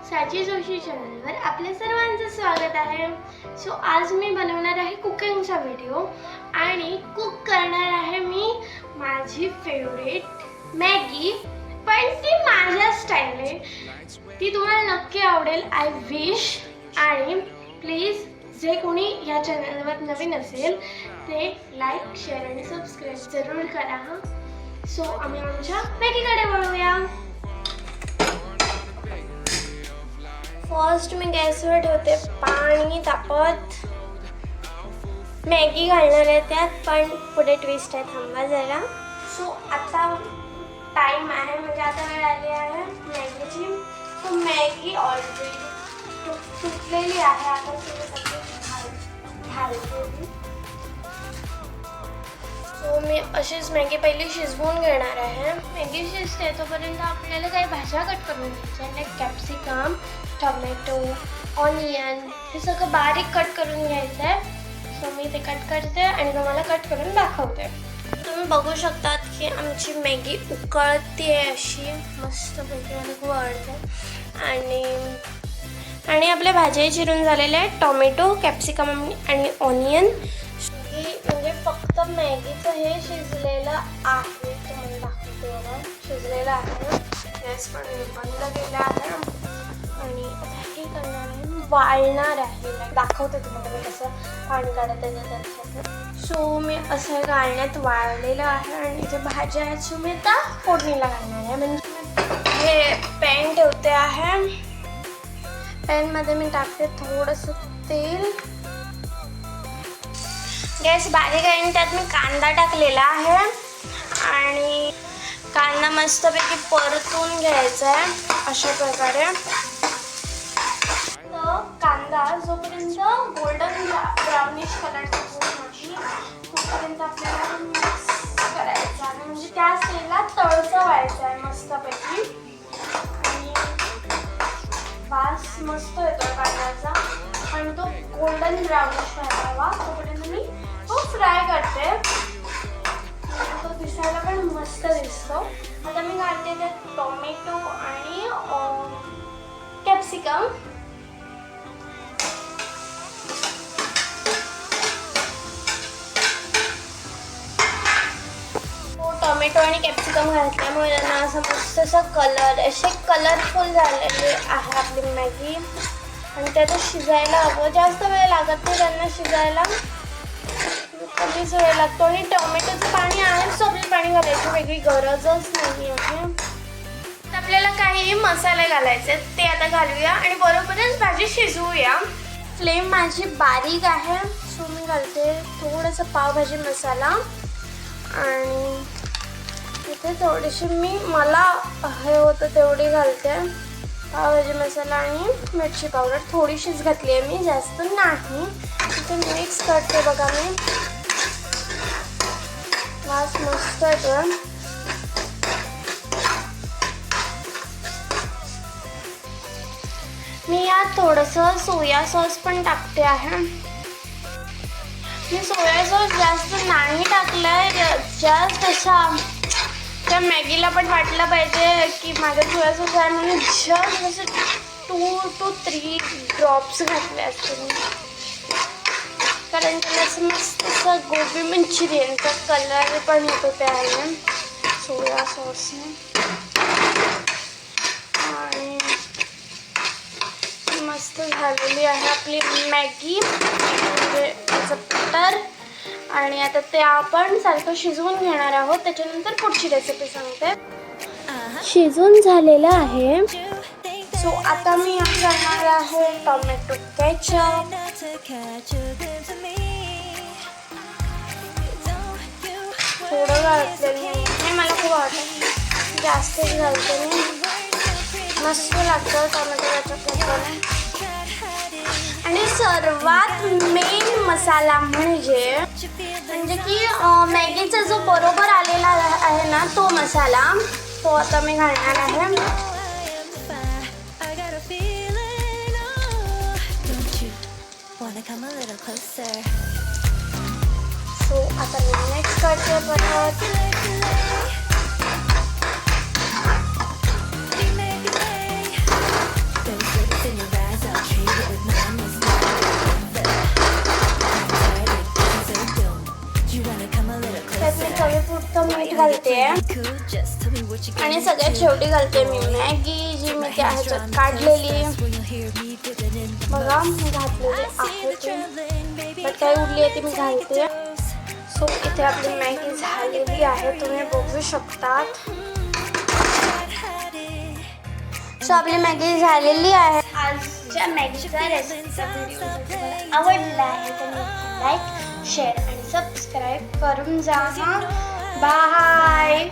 साची जोशी चॅनलवर आपल्या सर्वांचं स्वागत आहे. सो आज मी बनवणार आहे कुकिंगचा व्हिडिओ आणि कुक करणार आहे मी माझी फेवरेट मॅगी, पण ती माझ्या स्टाईलने. ती तुम्हाला नक्की आवडेल आय विश. आणि प्लीज जे कोणी या चॅनलवर नवीन असेल ते लाईक, शेअर आणि सबस्क्राईब जरूर करा. सो आम्ही आमच्या मॅगीकडे वळूया. फर्स्ट मी गॅसवर ठेवते पाणी तापत. मॅगी घालणार आहे त्यात, पण पुढे ट्विस्ट आहे, थांबा जरा. सो आता टाइम आहे, म्हणजे आता वेळ आली आहे मॅगीची. तो मॅगी ऑलरेडी तुटलेली आहे. आता घालते. सो मी अशीच मॅगी पहिली शिजवून घेणार आहे. मॅगी शिजते तोपर्यंत आपल्याला काही भाज्या कट करून घ्यायच्या, लाईक कॅप्सिकम, टोमॅटो, ऑनियन, हे सगळं बारीक कट करून घ्यायचं आहे. सो मी ते कट करते आणि तुम्हाला कट करून दाखवते. तुम्ही बघू शकतात की आमची मॅगी उकळते अशी मस्तपैकी, मला खूप आवडते. आणि आपल्या भाज्या चिरून झालेल्या आहेत, टोमॅटो, कॅप्सिकम आणि ऑनियन. म्हणजे फक्त मॅगीचं हे शिजलेलं आहे, तुम्हाला दाखवते बघा. शिजलेलं आहे. गॅस पण बंद केला आहे आणि हे करणार आहे, वाळणार आहे. दाखवते तुम्हाला मी कसं पाणी काढत आहे त्याच्यात. सो मी असं गाळण्यात वाळलेलं आहे आणि जे भाज्या आहेत सो मी आता फोडणीला घालणार आहे. म्हणजे हे पॅन ठेवते आहे. पॅनमध्ये मी टाकते थोडंसं तेल. गॅस बारीक आहे आणि त्यात मी कांदा टाकलेला आहे आणि कांदा मस्तपैकी परतून घ्यायचा आहे अशा प्रकारे. तर कांदा जोपर्यंत गोल्डन ब्राउनिश कलरचा होत नाही तोपर्यंत आपल्याला मिक्स करायचा आहे, म्हणजे त्या तेलात तळसा व्हायचा आहे मस्तपैकी. आणि वास मस्त येतो कांद्याचा, पण तो गोल्डन ब्राउनिश व्हायला हवा तोपर्यंत मी तो फ्राय करते. तो दिसायला पण मस्त दिसतो. आता मी घालते त्यात टोमॅटो आणि कॅप्सिकम. टोमॅटो आणि कॅप्सिकम घातल्यामुळे त्यांना असं मस्त असा असे कलरफुल झालेले आहे आपली मॅगी. आणि त्यात शिजायला हवं, जास्त वेळ लागत नाही त्यांना शिजायला, कमीच वेळ लागतो. आणि टोमॅटोचं पाणी आहेच, आपलं पाणी घालायची वेगळी गरजच नाही आहे. आपल्याला काही मसाले घालायचे ते आता घालूया आणि बरोबरच भाजी शिजवूया. फ्लेम माझी बारीक आहे. सो मी घालते थोडंसं पावभाजी मसाला आणि इथे थोडीशी मला हे होतं तेवढी घालते. पावभाजी मसाला आणि मिरची पावडर थोडीशीच घातली आहे मी, जास्त नाही. इथे मिक्स करते बघा मी. वास मस्त येतो. मी यात थोडंसं सोया सॉस पण टाकते आहे. मी सोया सॉस जास्त नाही टाकलाय, जास्त असा त्या मॅगीला पण वाटलं पाहिजे की माझं सोया सॉस आहे म्हणून जस्ट असं 2 to 3 ड्रॉप्स घातले असते मी, कारण त्याला असं मस्त असं गोबी मंचुरियनचा कलर पण येतो त्याने सोया सॉसने. आणि मस्त झालेली आहे आपली मॅगी, म्हणजे त्याचं बटर. आणि आता ते आपण सारखं शिजवून घेणार आहोत, त्याच्यानंतर पुढची रेसिपी सांगते. शिजून झालेलं आहे. सो आता मी घालणार आहे टोमॅटो केचप. थोडं घातलेलं नाही, मला खूप आवडतं, जास्तच घालते मी. मस्त लागतं टोमॅटो केचप. आणि सर्वात मेन मसाला म्हणजे की मॅगीचा जो बरोबर आलेला आहे ना तो मसाला, तो आता मी घालणार आहे. सो आता मी नेक्स्ट करते परत. घालते आणि सगळ्यात शेवटी घालते मी मॅगी, जी मी त्या ह्याच्यात काढलेली. बघा मी घातलेली आहे ती, बट काही उरली आहे ती मी घालते. सो इथे आपली मॅगी झालेली आहे, तुम्ही बघू शकतात. सो आपली मॅगी झालेली आहे. आजच्या मॅगीचा रेसिपीचा व्हिडिओ तुम्हाला आवडला आहे तर लाईक, शेअर आणि सबस्क्राईब करून जा. बाय.